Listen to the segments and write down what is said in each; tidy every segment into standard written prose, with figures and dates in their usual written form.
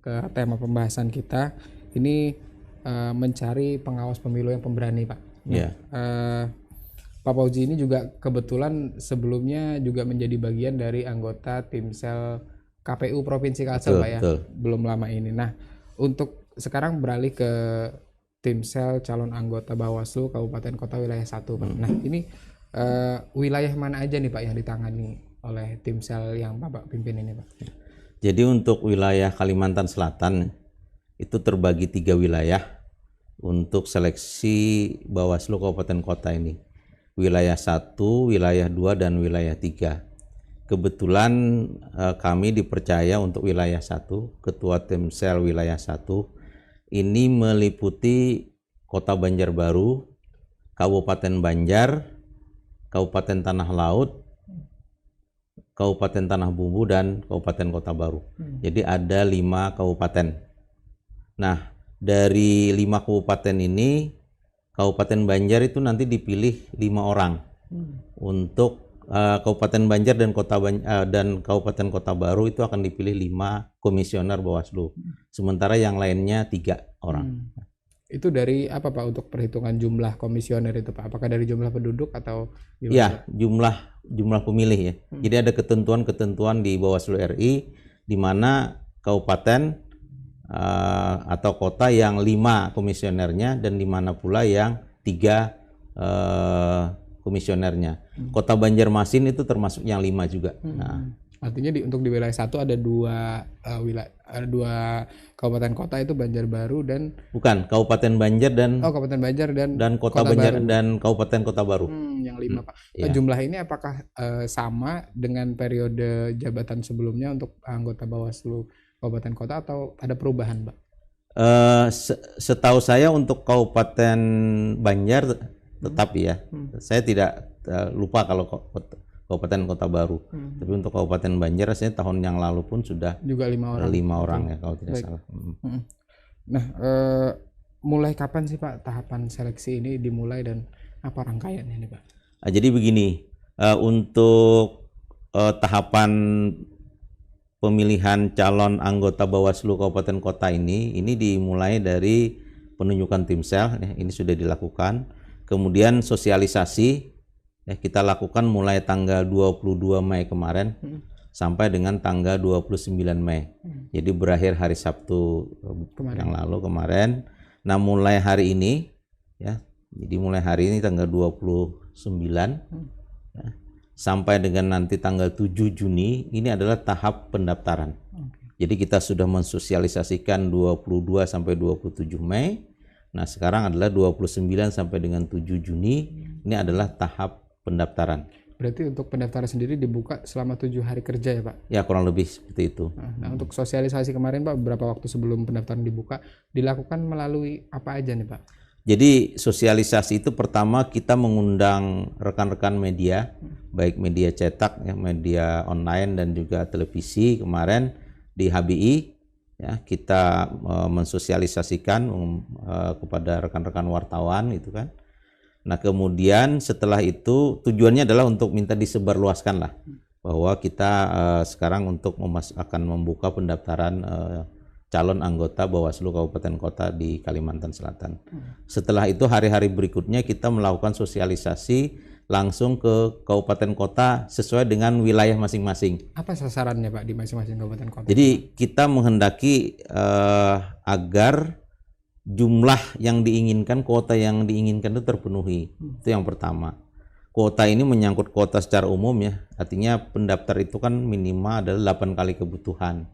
ke tema pembahasan kita. Ini mencari pengawas pemilu yang pemberani, Pak. Ya. Pak Fauzi ini juga kebetulan sebelumnya juga menjadi bagian dari anggota Timsel KPU Provinsi Kalsel, Pak ya. Betul. Belum lama ini. Nah, untuk sekarang beralih ke Timsel calon anggota Bawaslu Kabupaten Kota Wilayah 1, Pak. Nah, ini wilayah mana aja nih Pak yang ditangani oleh Timsel yang Bapak pimpin ini, Pak? Jadi untuk wilayah Kalimantan Selatan itu terbagi 3 wilayah untuk seleksi Bawaslu Kabupaten Kota ini. Wilayah 1, wilayah 2, dan wilayah 3. Kebetulan kami dipercaya untuk wilayah 1, Ketua Timsel wilayah 1, ini meliputi Kota Banjarbaru, Kabupaten Banjar, Kabupaten Tanah Laut, Kabupaten Tanah Bumbu, dan Kabupaten Kota Baru. Jadi ada 5 kabupaten. Nah, dari 5 kabupaten ini, Kabupaten Banjar itu nanti dipilih 5 orang untuk Kabupaten Banjar dan Kabupaten Kota Baru itu akan dipilih 5 komisioner Bawaslu. Sementara yang lainnya 3 orang. Itu dari apa Pak untuk perhitungan jumlah komisioner itu Pak? Apakah dari jumlah penduduk atau gimana? Ya, jumlah pemilih ya. Jadi ada ketentuan-ketentuan di Bawaslu RI di mana kabupaten atau kota yang 5 komisionernya dan di mana pula yang 3 komisionernya. Kota Banjarmasin itu termasuk yang 5 juga. Nah, artinya untuk di wilayah 1 ada 2 kabupaten kota, itu Banjarbaru dan bukan, Kabupaten Banjar dan Kabupaten Banjar dan Kota Banjar Baru. dan Kabupaten Kota Baru. Yang 5 Pak. Iya. Jumlah ini apakah sama dengan periode jabatan sebelumnya untuk anggota Bawaslu Kabupaten Kota atau ada perubahan, Pak? Setahu saya untuk Kabupaten Banjar tetap ya. Saya tidak lupa kalau Kabupaten Kota Baru. Tapi untuk Kabupaten Banjar saya tahun yang lalu pun sudah juga 5 orang. 5 orang ya kalau tidak salah. Nah, mulai kapan sih Pak tahapan seleksi ini dimulai dan apa rangkaiannya nih Pak? Jadi begini, untuk tahapan pemilihan calon anggota Bawaslu Kabupaten Kota ini dimulai dari penunjukan Timsel, ya, ini sudah dilakukan. Kemudian sosialisasi ya, kita lakukan mulai tanggal 22 Mei kemarin sampai dengan tanggal 29 Mei. Jadi berakhir hari Sabtu yang lalu kemarin. Nah, mulai hari ini ya, jadi mulai hari ini tanggal 29 ya, sampai dengan nanti tanggal 7 Juni ini adalah tahap pendaftaran. Jadi kita sudah mensosialisasikan 22 sampai 27 Mei. Nah, sekarang adalah 29 sampai dengan 7 Juni. Ini adalah tahap pendaftaran. Berarti untuk pendaftaran sendiri dibuka selama 7 hari kerja ya Pak? Ya, kurang lebih seperti itu. Nah, untuk sosialisasi kemarin Pak, beberapa waktu sebelum pendaftaran dibuka, dilakukan melalui apa aja nih Pak? Jadi sosialisasi itu pertama kita mengundang rekan-rekan media, baik media cetak, ya, media online dan juga televisi. Kemarin di HBI ya, kita mensosialisasikan kepada rekan-rekan wartawan itu kan. Nah, kemudian setelah itu tujuannya adalah untuk minta disebarluaskan lah bahwa kita sekarang untuk akan membuka pendaftaran calon anggota Bawaslu Kabupaten Kota di Kalimantan Selatan. Setelah itu hari-hari berikutnya kita melakukan sosialisasi langsung ke kabupaten kota sesuai dengan wilayah masing-masing. Apa sasarannya Pak di masing-masing kabupaten kota? Jadi kita menghendaki agar jumlah yang diinginkan, kuota yang diinginkan itu terpenuhi. Itu yang pertama. Kuota ini menyangkut kuota secara umum ya. Artinya pendaftar itu kan minimal adalah 8 kali kebutuhan.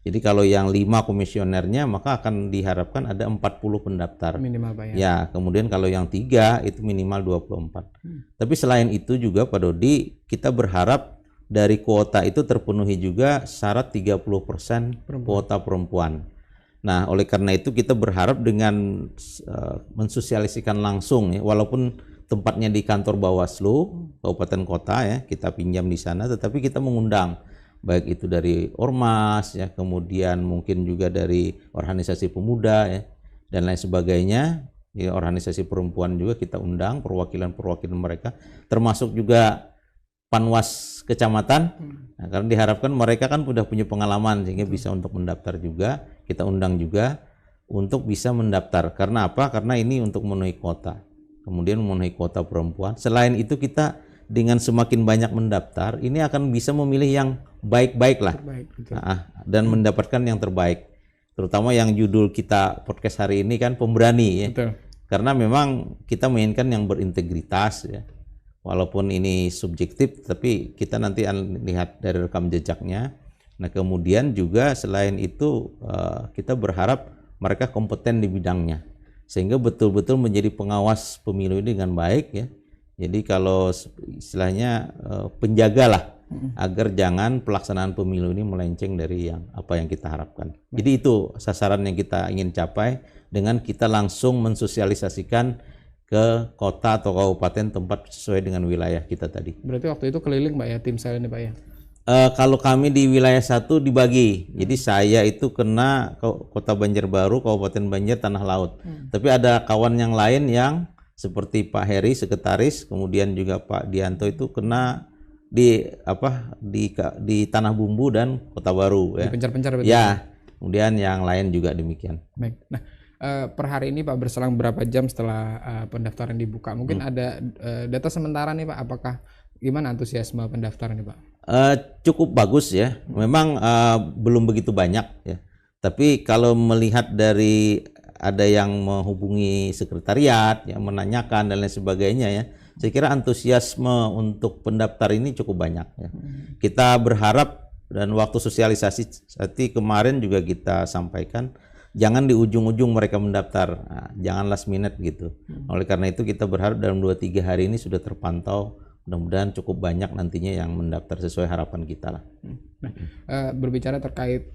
Jadi kalau yang 5 komisionernya maka akan diharapkan ada 40 pendaftar. Minimal Pak ya. Ya, kemudian kalau yang 3 itu minimal 24. Tapi selain itu juga Pak Dodi, kita berharap dari kuota itu terpenuhi juga syarat 30% kuota perempuan. Nah, oleh karena itu kita berharap dengan mensosialisasikan langsung ya, walaupun tempatnya di kantor Bawaslu Kabupaten Kota ya, kita pinjam di sana, tetapi kita mengundang baik itu dari ormas ya, kemudian mungkin juga dari organisasi pemuda ya, dan lain sebagainya ya, organisasi perempuan juga kita undang, perwakilan-perwakilan mereka, termasuk juga Panwas kecamatan. Nah, karena diharapkan mereka kan sudah punya pengalaman sehingga bisa untuk mendaftar juga. kita undang juga untuk bisa mendaftar. Karena apa? Karena ini untuk memenuhi kuota. Kemudian memenuhi kuota perempuan. Selain itu kita dengan semakin banyak mendaftar, ini akan bisa memilih yang baik-baik lah. Terbaik, betul. Dan mendapatkan yang terbaik. Terutama yang judul kita podcast hari ini kan pemberani ya. Betul. Karena memang kita menginginkan yang berintegritas ya. Walaupun ini subjektif, tapi kita nanti akan lihat dari rekam jejaknya. Nah kemudian juga selain itu kita berharap mereka kompeten di bidangnya. Sehingga betul-betul menjadi pengawas pemilu ini dengan baik ya. Jadi kalau istilahnya penjagalah agar jangan pelaksanaan pemilu ini melenceng dari apa yang kita harapkan. Jadi itu sasaran yang kita ingin capai dengan kita langsung mensosialisasikan ke kota atau kabupaten tempat sesuai dengan wilayah kita tadi. Berarti waktu itu keliling Pak ya, tim sel ini Pak ya? Kalau kami di wilayah 1 dibagi. Jadi saya itu kena Kota Banjarbaru, Kabupaten Banjar, Tanah Laut. Tapi ada kawan yang lain yang seperti Pak Heri sekretaris, kemudian juga Pak Dianto itu kena di Tanah Bumbu dan Kota Baru ya. Dipencar-pencar betul. Ya. Kemudian yang lain juga demikian. Baik. Nah, per hari ini Pak berselang berapa jam setelah pendaftaran dibuka? Mungkin ada data sementara nih Pak, apakah gimana antusiasme pendaftaran nih Pak? Cukup bagus ya. Memang belum begitu banyak ya. Tapi kalau melihat dari ada yang menghubungi sekretariat, yang menanyakan dan lain sebagainya ya, saya kira antusiasme untuk pendaftar ini cukup banyak ya. Kita berharap dan waktu sosialisasi seperti kemarin juga kita sampaikan, jangan di ujung-ujung mereka mendaftar, jangan last minute gitu. Oleh karena itu kita berharap dalam 2-3 hari ini sudah terpantau, mudah-mudahan cukup banyak nantinya yang mendaftar sesuai harapan kita lah. Nah, berbicara terkait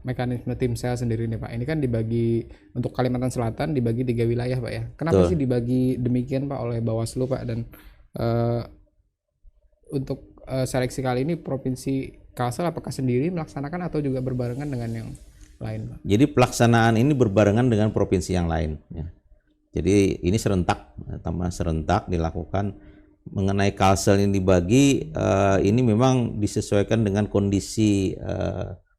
mekanisme tim sel sendiri nih Pak, ini kan dibagi untuk Kalimantan Selatan dibagi 3 wilayah Pak ya. Kenapa sih dibagi demikian Pak oleh Bawaslu Pak, dan untuk seleksi kali ini Provinsi Kalsel apakah sendiri melaksanakan atau juga berbarengan dengan yang lain Pak? Jadi pelaksanaan ini berbarengan dengan provinsi yang lain ya. Jadi ini serentak dilakukan. Mengenai Kalsel ini dibagi, ini memang disesuaikan dengan kondisi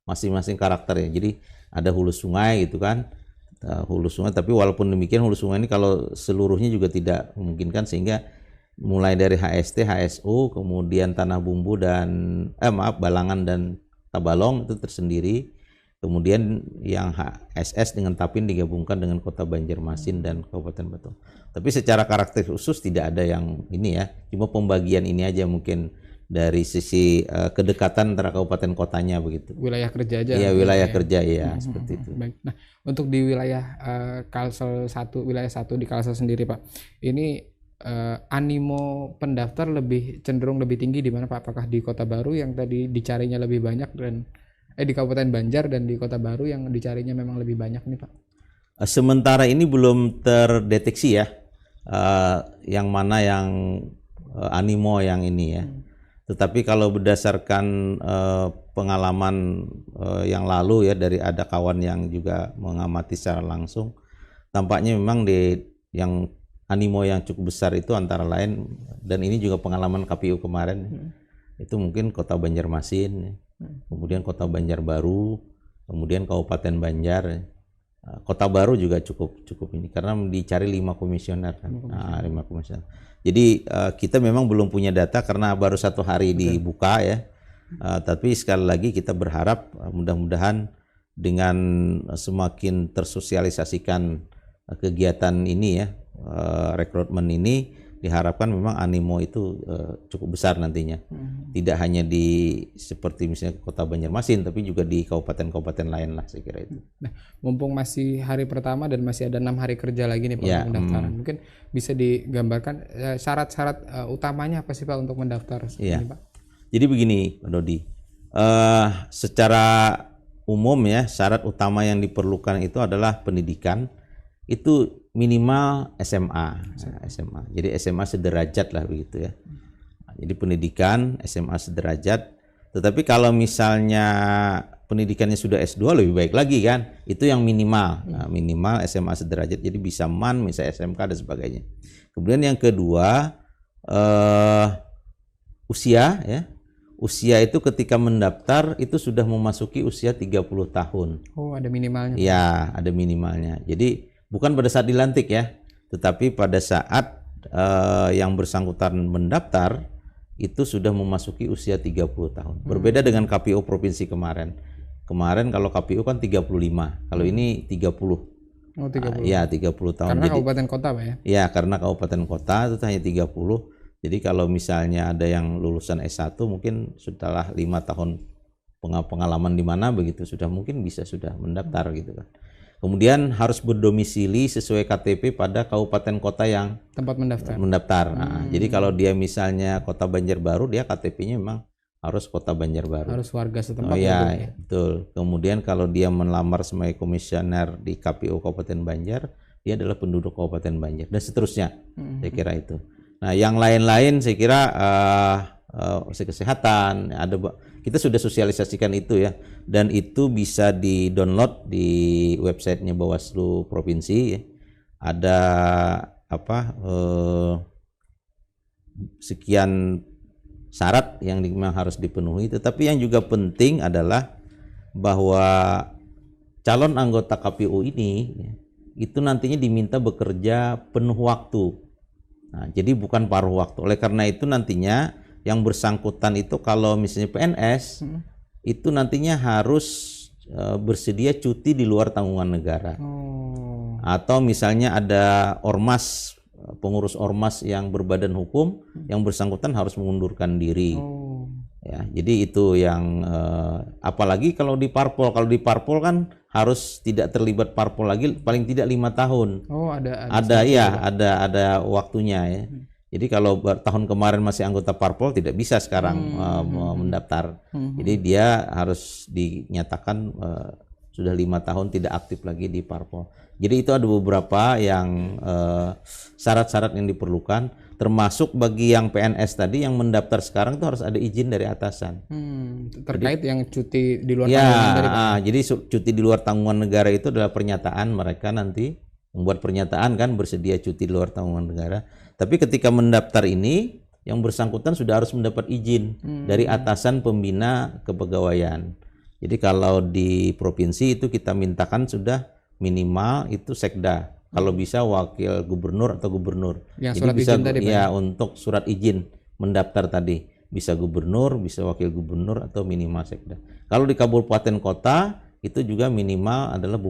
masing-masing karakter ya. Jadi ada hulu sungai gitu kan, hulu sungai, tapi walaupun demikian hulu sungai ini kalau seluruhnya juga tidak memungkinkan, sehingga mulai dari HST, HSU, kemudian Tanah Bumbu dan Balangan dan Tabalong itu tersendiri. Kemudian yang HSS dengan Tapin digabungkan dengan Kota Banjarmasin dan Kabupaten Batu. Tapi secara karakter khusus tidak ada yang ini ya. Cuma pembagian ini aja mungkin dari sisi kedekatan antara kabupaten kotanya begitu. Wilayah kerja aja. Iya, wilayah kerja ya, seperti itu. Baik. Nah, untuk di wilayah Kalsel 1, wilayah 1 di Kalsel sendiri Pak, ini animo pendaftar lebih cenderung lebih tinggi di mana Pak? Apakah di Kota Baru yang tadi dicarinya lebih banyak, dan di Kabupaten Banjar dan di Kota Baru yang dicarinya memang lebih banyak nih Pak? Sementara ini belum terdeteksi ya, yang mana yang animo yang ini ya. Tetapi kalau berdasarkan pengalaman yang lalu ya, dari ada kawan yang juga mengamati secara langsung, tampaknya memang yang animo yang cukup besar itu antara lain, dan ini juga pengalaman KPU kemarin, itu mungkin Kota Banjarmasin, kemudian Kota Banjarbaru, kemudian Kabupaten Banjar. Kota Baru juga cukup ini karena dicari 5 komisioner kan. 5 komisioner. Jadi kita memang belum punya data karena baru 1 hari dibuka ya. Tapi sekali lagi kita berharap mudah-mudahan dengan semakin tersosialisasikan kegiatan ini ya, rekrutmen ini, diharapkan memang animo itu cukup besar nantinya. Tidak hanya seperti misalnya Kota Banjarmasin, tapi juga di kabupaten-kabupaten lain lah, saya kira itu. Nah, mumpung masih hari pertama dan masih ada 6 hari kerja lagi nih Pak Ya, pendaftaran, mungkin bisa digambarkan syarat-syarat utamanya apa sih Pak untuk mendaftar Ya. ini Pak? Jadi begini Pak Dodi, secara umum ya, syarat utama yang diperlukan itu adalah pendidikan, itu minimal SMA. Jadi SMA sederajat lah begitu ya. Jadi pendidikan SMA sederajat. Tetapi kalau misalnya pendidikannya sudah S2 lebih baik lagi kan. Itu yang minimal. Minimal SMA sederajat. Jadi bisa MAN, bisa SMK dan sebagainya. Kemudian yang kedua usia ya. usia itu ketika mendaftar itu sudah memasuki usia 30 tahun. Oh, ada minimalnya. Ya, ada minimalnya. Jadi bukan pada saat dilantik ya, tetapi pada saat yang bersangkutan mendaftar itu sudah memasuki usia 30 tahun. Berbeda dengan KPU provinsi kemarin. Kemarin kalau KPU kan 35, kalau ini 30. Oh, 30. Ya, 30 tahun. Karena Jadi, kabupaten kota, Pak ya? ya, karena kabupaten kota itu hanya 30. Jadi kalau misalnya ada yang lulusan S1 mungkin setelah 5 tahun pengalaman di mana begitu sudah mungkin bisa sudah mendaftar gitu kan. Kemudian harus berdomisili sesuai KTP pada kabupaten kota yang Tempat mendaftar. Nah, jadi kalau dia misalnya Kota Banjarbaru, dia KTP-nya memang harus Kota Banjarbaru. Harus warga setempat. Oh ya, betul. Kemudian kalau dia melamar sebagai komisioner di KPU Kabupaten Banjar, dia adalah penduduk Kabupaten Banjar dan seterusnya. Saya kira itu. Nah, yang lain-lain saya kira kesehatan kita sudah sosialisasikan itu ya, dan itu bisa di-download di websitenya Bawaslu Provinsi ya. Ada sekian syarat yang memang harus dipenuhi, tetapi yang juga penting adalah bahwa calon anggota KPU ini ya, itu nantinya diminta bekerja penuh waktu. Nah, jadi bukan paruh waktu. Oleh karena itu nantinya yang bersangkutan itu kalau misalnya PNS itu nantinya harus bersedia cuti di luar tanggungan negara. Atau misalnya ada ormas, pengurus ormas yang berbadan hukum, yang bersangkutan harus mengundurkan diri. Ya, jadi itu yang apalagi kalau di parpol. Kalau di parpol kan harus tidak terlibat parpol lagi paling tidak 5 tahun. Oh, ada waktunya ya. Jadi kalau tahun kemarin masih anggota parpol tidak bisa sekarang mendaftar. Jadi dia harus dinyatakan sudah 5 tahun tidak aktif lagi di parpol. Jadi itu ada beberapa yang syarat-syarat yang diperlukan, termasuk bagi yang PNS tadi yang mendaftar sekarang itu harus ada izin dari atasan. Terkait yang cuti di luar tanggungan tadi, Pak. Jadi cuti di luar tanggungan negara itu adalah pernyataan mereka nanti membuat pernyataan kan bersedia cuti di luar tanggungan negara. Tapi ketika mendaftar ini yang bersangkutan sudah harus mendapat izin dari atasan pembina kepegawaian. Jadi kalau di provinsi itu kita mintakan sudah minimal itu sekda. Kalau bisa wakil gubernur atau gubernur. Yang jadi surat bisa izin tadi, Pak. ya untuk surat izin mendaftar tadi bisa gubernur, bisa wakil gubernur atau minimal sekda. Kalau di kabupaten kota itu juga minimal adalah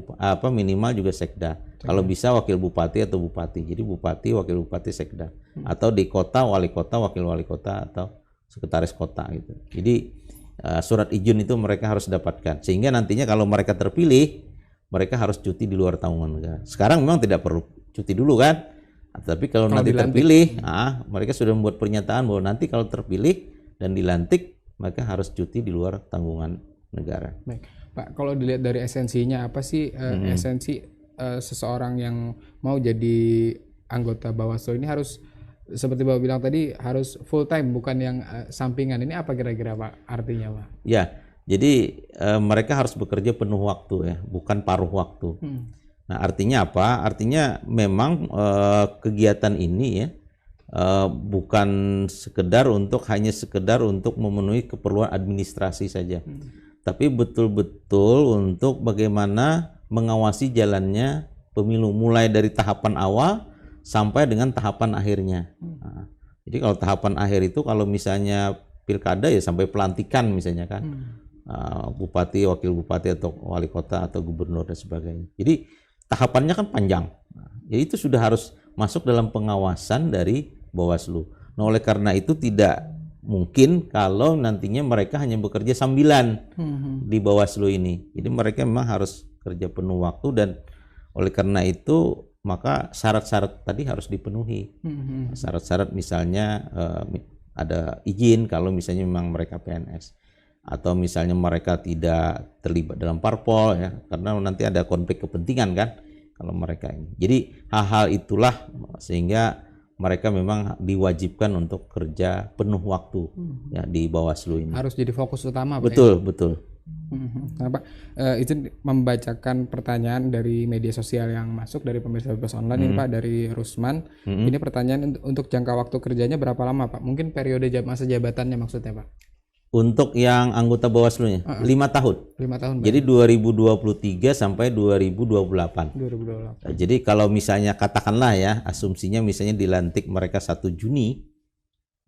minimal juga sekda. Kalau bisa wakil bupati atau bupati. Jadi bupati, wakil bupati, sekda. Atau di kota, wali kota, wakil wali kota atau sekretaris kota gitu. Jadi surat izin itu mereka harus dapatkan. Sehingga nantinya kalau mereka terpilih, mereka harus cuti di luar tanggungan negara. Sekarang memang tidak perlu cuti dulu kan. Tapi kalau nanti terpilih, mereka sudah membuat pernyataan bahwa nanti kalau terpilih dan dilantik, mereka harus cuti di luar tanggungan negara. Baik, Pak, kalau dilihat dari esensinya apa sih esensi seseorang yang mau jadi anggota Bawaslu ini harus seperti Bapak bilang tadi harus full time bukan yang sampingan. Ini apa kira-kira Pak artinya, Pak? Ya, jadi mereka harus bekerja penuh waktu ya, bukan paruh waktu. Nah, artinya apa? Artinya memang kegiatan ini ya bukan hanya sekedar untuk memenuhi keperluan administrasi saja. Tapi betul-betul untuk bagaimana mengawasi jalannya pemilu mulai dari tahapan awal sampai dengan tahapan akhirnya. Nah, jadi kalau tahapan akhir itu kalau misalnya pilkada ya sampai pelantikan misalnya kan, bupati, wakil bupati atau wali kota atau gubernur dan sebagainya. Jadi tahapannya kan panjang. Nah, jadi itu sudah harus masuk dalam pengawasan dari Bawaslu. Nah, oleh karena itu tidak mungkin kalau nantinya mereka hanya bekerja sambilan di Bawaslu ini. Jadi mereka memang harus kerja penuh waktu dan oleh karena itu maka syarat-syarat tadi harus dipenuhi. Syarat-syarat misalnya ada izin kalau misalnya memang mereka PNS atau misalnya mereka tidak terlibat dalam parpol ya karena nanti ada konflik kepentingan kan kalau mereka ini. Jadi hal-hal itulah sehingga mereka memang diwajibkan untuk kerja penuh waktu ya di Bawaslu ini. Harus jadi fokus utama, Pak. Betul, betul. Nah, Pak, izin membacakan pertanyaan dari media sosial yang masuk dari pemirsa Bebas Online ini, Pak, dari Rusman. Ini pertanyaan untuk jangka waktu kerjanya berapa lama, Pak? Mungkin periode masa jabatannya maksudnya, Pak. Untuk yang anggota Bawaslu-nya 5 tahun. 5 tahun. Jadi 2023 sampai 2028. 2028. Jadi kalau misalnya katakanlah ya, asumsinya misalnya dilantik mereka 1 Juni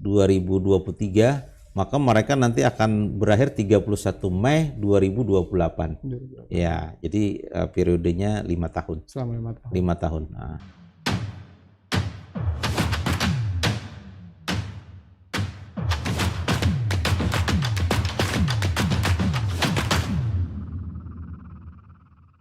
2023, maka mereka nanti akan berakhir 31 Mei 2028. Ya, jadi periodenya 5 tahun. Selama 5 tahun. 5 tahun. Nah.